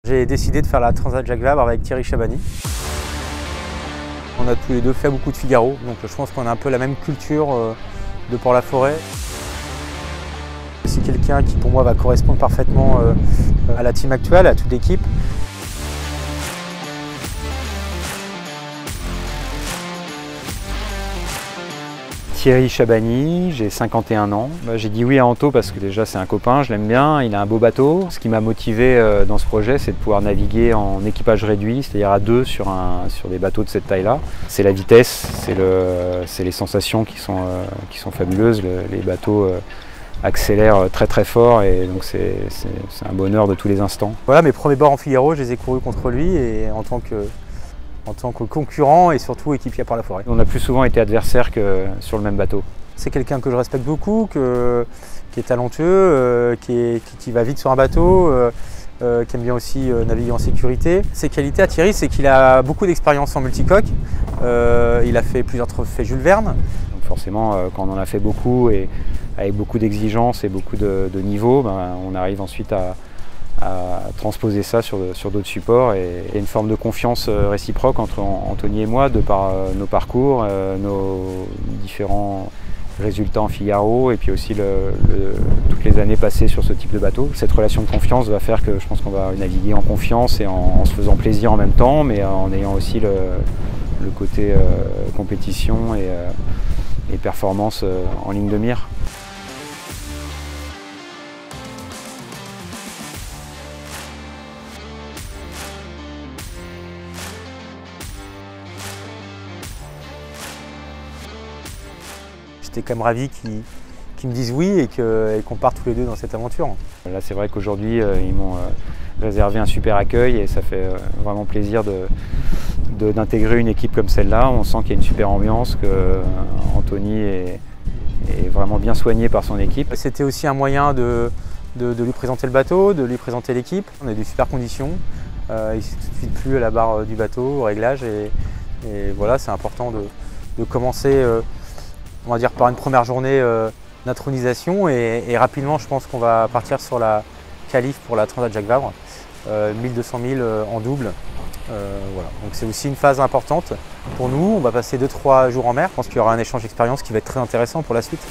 J'ai décidé de faire la Transat Jacques Vabre avec Thierry Chabani. On a tous les deux fait beaucoup de Figaro, donc je pense qu'on a un peu la même culture de Port-la-Forêt. C'est quelqu'un qui pour moi va correspondre parfaitement à la team actuelle, à toute l'équipe. Thierry Chabani, j'ai 51 ans. J'ai dit oui à Anto parce que déjà c'est un copain, je l'aime bien, il a un beau bateau. Ce qui m'a motivé dans ce projet, c'est de pouvoir naviguer en équipage réduit, c'est-à-dire à deux sur des bateaux de cette taille-là. C'est la vitesse, c'est les sensations qui sont fabuleuses. Les bateaux accélèrent très très fort et donc c'est un bonheur de tous les instants. Voilà, mes premiers bords en Figaro, je les ai courus contre lui et en tant que concurrent et surtout équipier par la forêt. On a plus souvent été adversaires que sur le même bateau. C'est quelqu'un que je respecte beaucoup, qui est talentueux, qui va vite sur un bateau, qui aime bien aussi naviguer en sécurité. Ses qualités à Thierry, c'est qu'il a beaucoup d'expérience en multicoque. Il a fait plusieurs trophées Jules Verne. Donc forcément, quand on en a fait beaucoup et avec beaucoup d'exigences et beaucoup de niveaux, on arrive ensuite à transposer ça sur d'autres supports et une forme de confiance réciproque entre Anthony et moi de par nos parcours, nos différents résultats en Figaro et puis aussi toutes les années passées sur ce type de bateau. Cette relation de confiance va faire que je pense qu'on va naviguer en confiance et en se faisant plaisir en même temps, mais en ayant aussi le côté compétition et performance en ligne de mire. J'étais quand même ravi qu'ils me disent oui et qu'on parte tous les deux dans cette aventure. Là, c'est vrai qu'aujourd'hui, ils m'ont réservé un super accueil et ça fait vraiment plaisir d'intégrer une équipe comme celle-là. On sent qu'il y a une super ambiance, que Anthony est vraiment bien soigné par son équipe. C'était aussi un moyen de lui présenter le bateau, de lui présenter l'équipe. On a des super conditions. Il ne s'est tout de suite plus à la barre du bateau, au réglage. Et voilà, c'est important de commencer on va dire par une première journée d'intronisation et rapidement je pense qu'on va partir sur la qualif pour la Transat Jacques Vabre, 1200 000 en double. Voilà. Donc c'est aussi une phase importante pour nous, on va passer 2-3 jours en mer, je pense qu'il y aura un échange d'expérience qui va être très intéressant pour la suite.